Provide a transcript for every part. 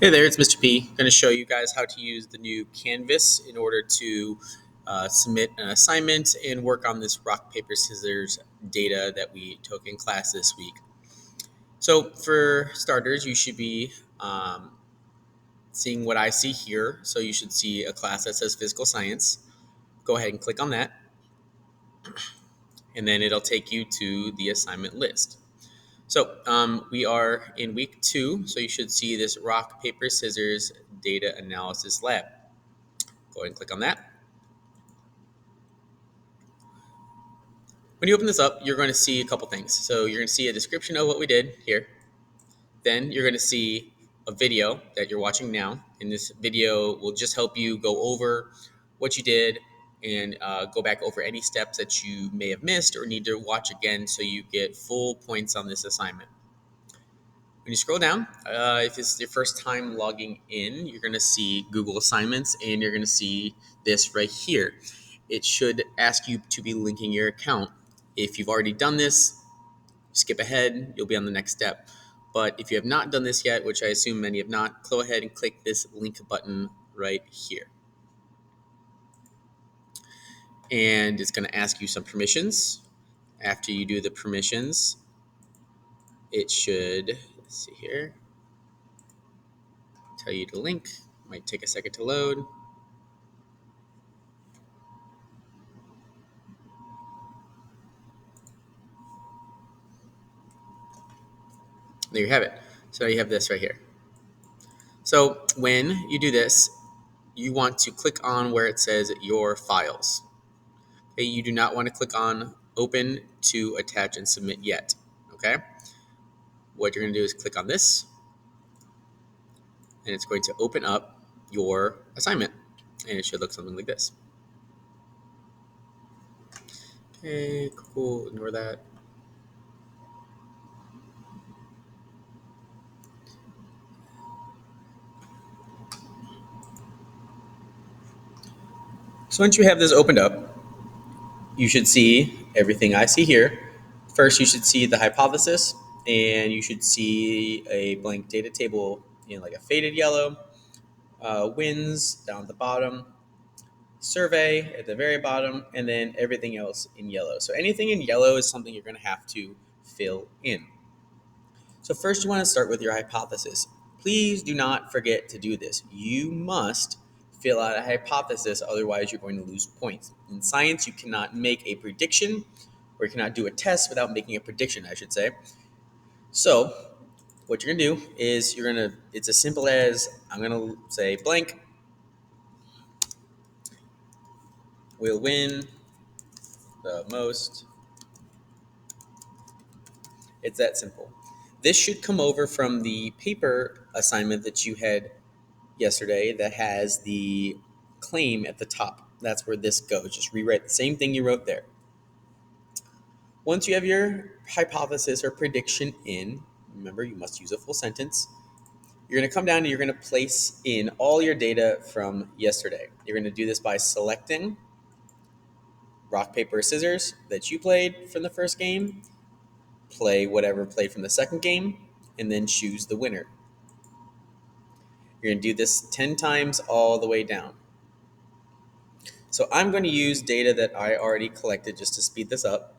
Hey there, it's Mr. P. I'm going to show you guys how to use the new Canvas in order to submit an assignment and work on this rock, paper, scissors data that we took in class this week. So, for starters, you should be seeing what I see here. So, you should see a class that says physical science. Go ahead and click on that, and then it'll take you to the assignment list. So we are in week 2, so you should see this rock, paper, scissors data analysis lab. Go ahead and click on that. When you open this up, you're going to see a couple things. So you're going to see a description of what we did here. Then you're going to see a video that you're watching now. And this video will just help you go over what you did and go back over any steps that you may have missed or need to watch again so you get full points on this assignment. When you scroll down, if this is your first time logging in, you're going to see Google Assignments and you're going to see this right here. It should ask you to be linking your account. If you've already done this, skip ahead, you'll be on the next step. But if you have not done this yet, which I assume many have not, go ahead and click this link button right here. And it's going to ask you some permissions. After you do the permissions, it should, let's see here, tell you to link. Might take a second to load. There you have it. So you have this right here. So when you do this, you want to click on where it says your files. Okay, you do not want to click on open to attach and submit yet. Okay, what you're going to do is click on this, and it's going to open up your assignment, and it should look something like this. Okay, cool. Ignore that. So once you have this opened up, you should see everything I see here. First, you should see the hypothesis, and you should see a blank data table in like a faded yellow, wins down at the bottom, survey at the very bottom, and then everything else in yellow. So anything in yellow is something you're going to have to fill in. So first, you want to start with your hypothesis. Please do not forget to do this. You must fill out a hypothesis, otherwise you're going to lose points. In science, you cannot make a prediction, or you cannot do a test without making a prediction, I should say. So what you're going to do is it's as simple as, I'm going to say blank will win the most. It's that simple. This should come over from the paper assignment that you had yesterday that has the claim at the top. That's where this goes. Just rewrite the same thing you wrote there. Once you have your hypothesis or prediction in, remember you must use a full sentence. You're going to come down and you're going to place in all your data from yesterday. You're going to do this by selecting rock, paper, scissors that you played from the first game, play whatever played from the second game, and then choose the winner. You're going to do this 10 times all the way down. So I'm going to use data that I already collected just to speed this up,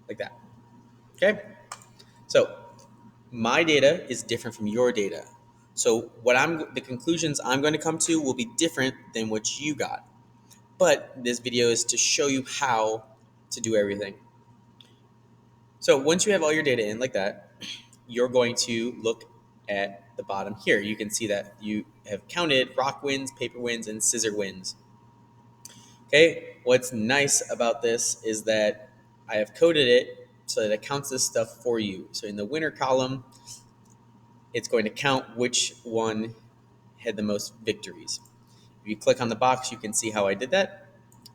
like that. Okay? So my data is different from your data. So the conclusions I'm going to come to will be different than what you got. But this video is to show you how to do everything. So once you have all your data in like that, you're going to look at the bottom here. You can see that you have counted rock wins, paper wins, and scissor wins. Okay, what's nice about this is that I have coded it so that it counts this stuff for you. So in the winner column, it's going to count which one had the most victories. If you click on the box, you can see how I did that.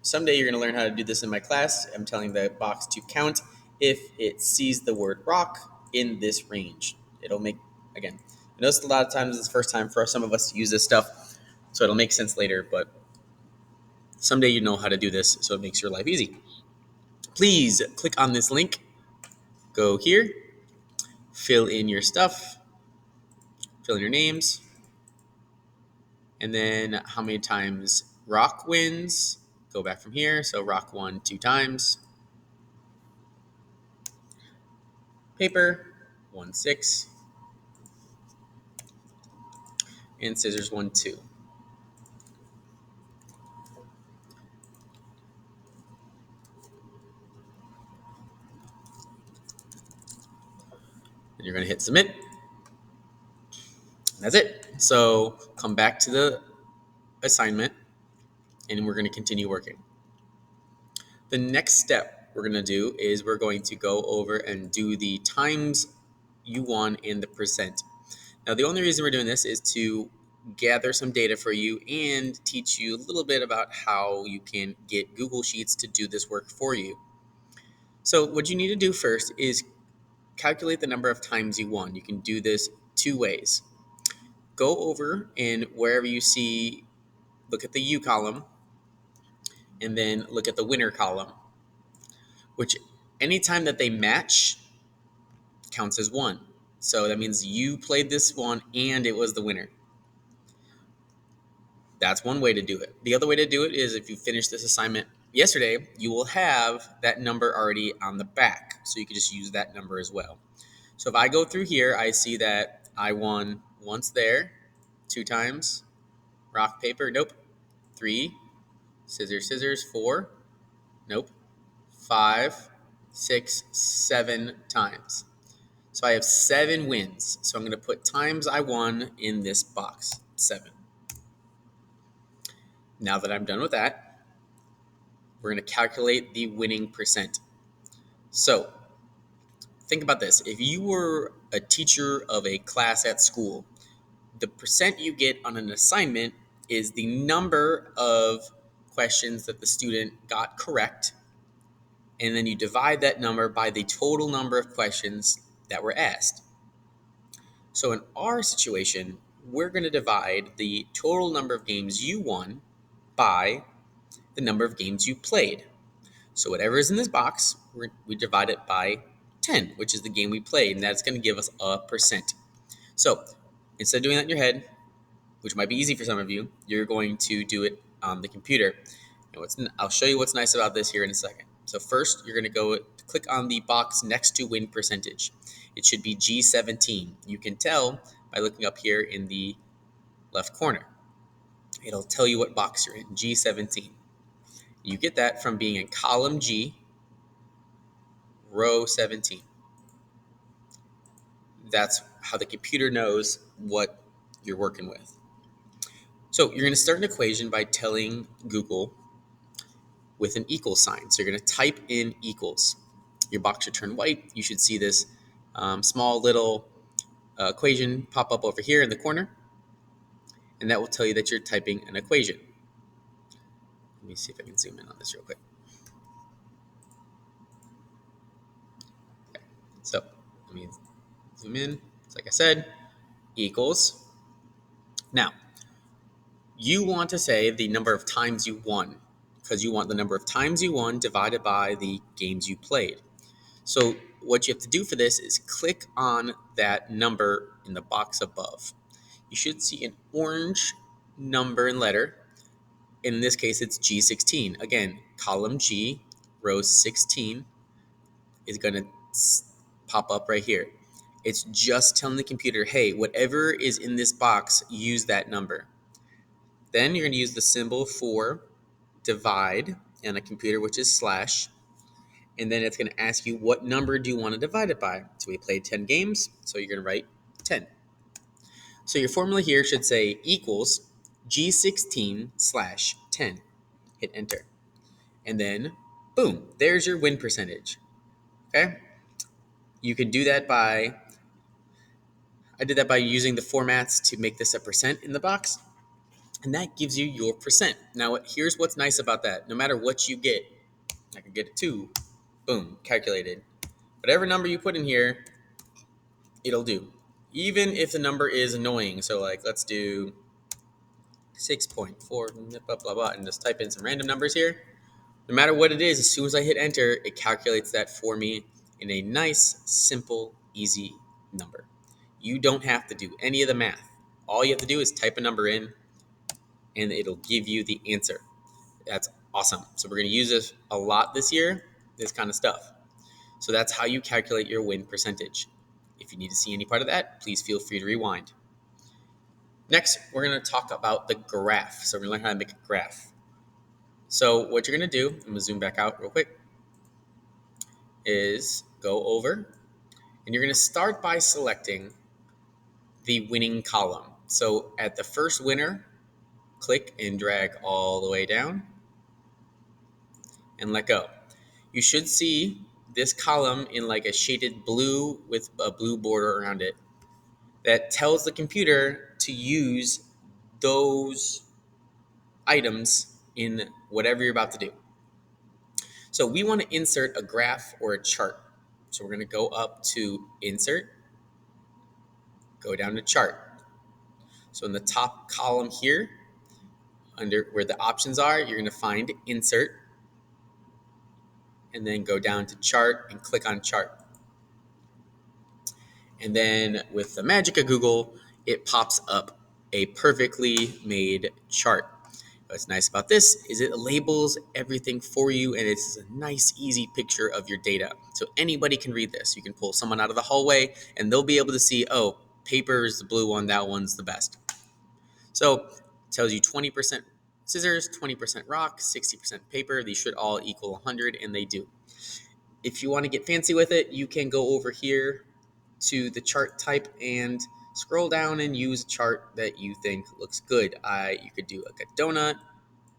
Someday you're going to learn how to do this in my class. I'm telling the box to count if it sees the word rock in this range. It'll make, again, I noticed a lot of times it's the first time for some of us to use this stuff, so it'll make sense later, but someday you know how to do this, so it makes your life easy. Please click on this link, go here, fill in your stuff, fill in your names, and then how many times Rock wins. Go back from here. So Rock won 2 times. Paper won 6, and Scissors won 2. And you're going to hit submit. That's it. So come back to the assignment, and we're going to continue working. The next step we're going to do is we're going to go over and do the times you won and the percent. Now, the only reason we're doing this is to gather some data for you and teach you a little bit about how you can get Google Sheets to do this work for you. So what you need to do first is calculate the number of times you won. You can do this 2 ways. Go over and wherever you see, look at the U column, and then look at the winner column, which anytime that they match counts as 1. So that means you played this one and it was the winner. That's one way to do it. The other way to do it is if you finish this assignment yesterday, you will have that number already on the back. So you can just use that number as well. So if I go through here, I see that I won once there, 2 times, rock, paper, nope, 3, scissors, scissors, 4, nope, 5, 6, 7 times. So I have 7 wins. So I'm going to put times I won in this box, 7. Now that I'm done with that, we're going to calculate the winning percent. So think about this. If you were a teacher of a class at school, the percent you get on an assignment is the number of questions that the student got correct, and then you divide that number by the total number of questions that were asked. So in our situation, we're going to divide the total number of games you won by the number of games you played. So whatever is in this box, we divide it by 10, which is the game we played, and that's going to give us a percent. So instead of doing that in your head, which might be easy for some of you, you're going to do it on the computer. And I'll show you what's nice about this here in a second. So first, you're going to go click on the box next to win percentage. It should be G17. You can tell by looking up here in the left corner. It'll tell you what box you're in, G17. You get that from being in column G, row 17. That's how the computer knows what you're working with. So you're going to start an equation by telling Google with an equal sign. So you're going to type in equals. Your box should turn white. You should see this small little equation pop up over here in the corner, and that will tell you that you're typing an equation. Let me see if I can zoom in on this real quick. Okay. So let me zoom in. So like I said, equals. Now, you want to say the number of times you won, because you want the number of times you won divided by the games you played. So what you have to do for this is click on that number in the box above. You should see an orange number and letter. In this case, it's G16. Again, column G, row 16 is going to pop up right here. It's just telling the computer, hey, whatever is in this box, use that number. Then you're going to use the symbol for divide on a computer, which is slash. And then it's going to ask you what number do you want to divide it by. So we played 10 games, so you're going to write 10. So your formula here should say equals G16 slash 10. Hit enter. And then, boom, there's your win percentage. Okay? You can do that I did that by using the formats to make this a percent in the box. And that gives you your percent. Now, here's what's nice about that. No matter what you get, I could get a 2, boom, calculated. Whatever number you put in here, it'll do. Even if the number is annoying. So like, let's do 6.4, blah, blah, blah, and just type in some random numbers here. No matter what it is, as soon as I hit enter, it calculates that for me in a nice, simple, easy number. You don't have to do any of the math. All you have to do is type a number in and it'll give you the answer. That's awesome. So we're going to use this a lot this year, this kind of stuff. So that's how you calculate your win percentage. If you need to see any part of that, please feel free to rewind. Next, we're going to talk about the graph. So we're going to learn how to make a graph. So what you're going to do, I'm going to zoom back out real quick, is go over, and you're going to start by selecting the winning column. So at the first winner, click and drag all the way down and let go. You should see this column in like a shaded blue with a blue border around it that tells the computer to use those items in whatever you're about to do. So we want to insert a graph or a chart. So we're going to go up to Insert, go down to Chart. So in the top column here, under where the options are, you're going to find Insert, and then go down to Chart and click on Chart. And then with the magic of Google, it pops up a perfectly made chart. What's nice about this is it labels everything for you, and it's a nice, easy picture of your data. So anybody can read this. You can pull someone out of the hallway, and they'll be able to see, oh, paper is the blue one, that one's the best. So it tells you 20% scissors, 20% rock, 60% paper. These should all equal 100, and they do. If you want to get fancy with it, you can go over here to the chart type and scroll down and use a chart that you think looks good. You could do like a donut.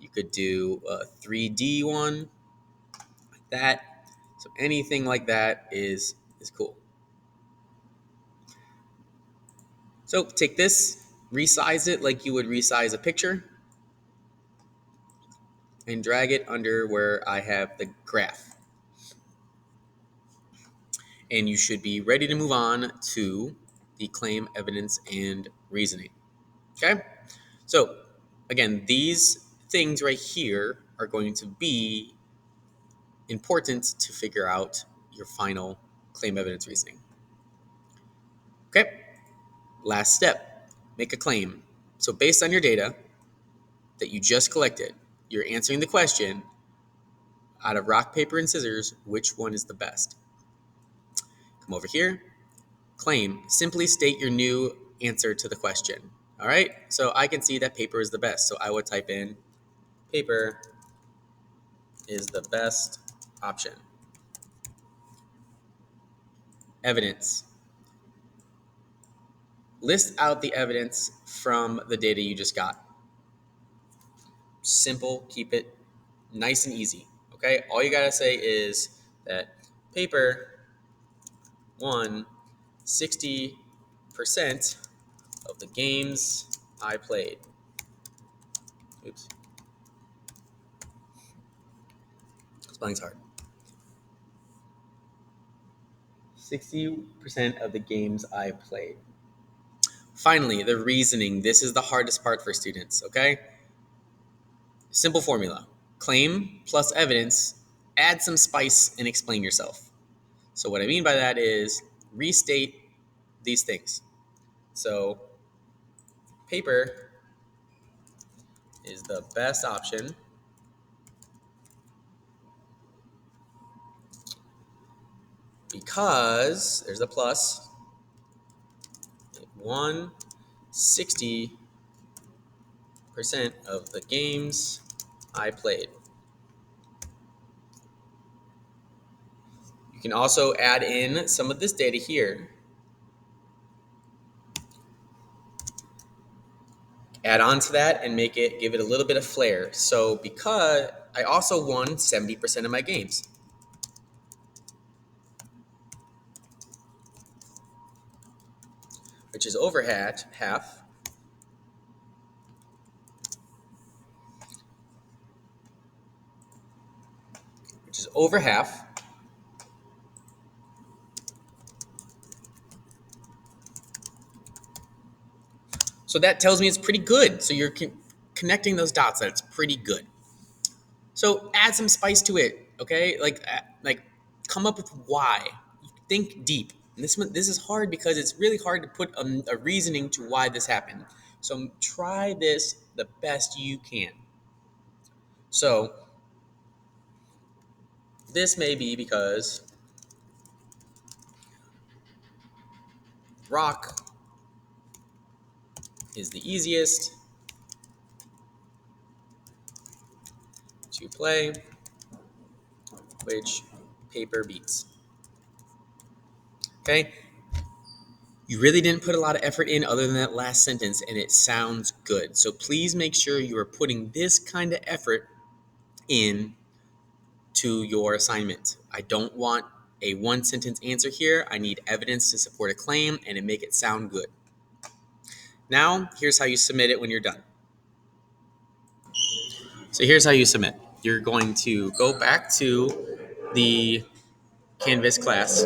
You could do a 3D one like that. So anything like that is cool. So take this, resize it like you would resize a picture, and drag it under where I have the graph. And you should be ready to move on to the claim, evidence, and reasoning. Okay? So, again, these things right here are going to be important to figure out your final claim, evidence, reasoning. Okay? Last step, make a claim. So, based on your data that you just collected, you're answering the question out of rock, paper, and scissors, which one is the best? Come over here, claim. Simply state your new answer to the question. All right? So, I can see that paper is the best. So, I would type in paper is the best option. Evidence. List out the evidence from the data you just got. Simple, keep it nice and easy. Okay? All you gotta say is that paper won 60% of the games I played. Oops. Spelling's hard. 60% of the games I played. Finally, the reasoning. This is the hardest part for students, okay? Simple formula. Claim plus evidence, add some spice, and explain yourself. So what I mean by that is restate these things. So paper is the best option because there's a plus. It won 60% of the games I played. You can also add in some of this data here. Add on to that and give it a little bit of flair. So because I also won 70% of my games. Which is over half. Which is over half. So that tells me it's pretty good. So you're connecting those dots that it's pretty good. So add some spice to it, okay? Like come up with why. Think deep. And this is hard because it's really hard to put a reasoning to why this happened. So try this the best you can. So this may be because rock is the easiest to play, which paper beats. Okay? You really didn't put a lot of effort in other than that last sentence, and it sounds good. So please make sure you are putting this kind of effort in to your assignment. I don't want a one sentence answer here. I need evidence to support a claim and to make it sound good. Now, here's how you submit it when you're done. So here's how you submit. You're going to go back to the Canvas class,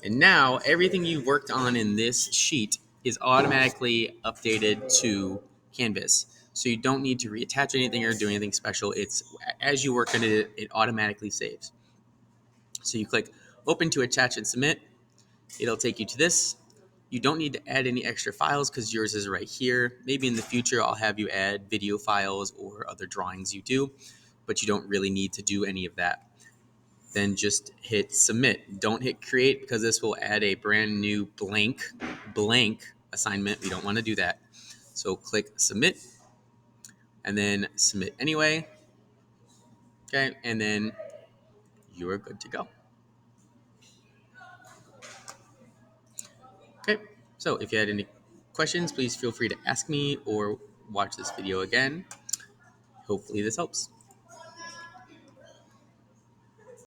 and now everything you worked on in this sheet is automatically updated to Canvas. So you don't need to reattach anything or do anything special. It's as you work on it, it automatically saves. So you click open to attach and submit. It'll take you to this. You don't need to add any extra files because yours is right here. Maybe in the future I'll have you add video files or other drawings you do, but you don't really need to do any of that. Then just hit submit. Don't hit create because this will add a brand new blank assignment. We don't want to do that. So click submit and then submit anyway. Okay, and then you are good to go. Okay, so if you had any questions, please feel free to ask me or watch this video again. Hopefully this helps.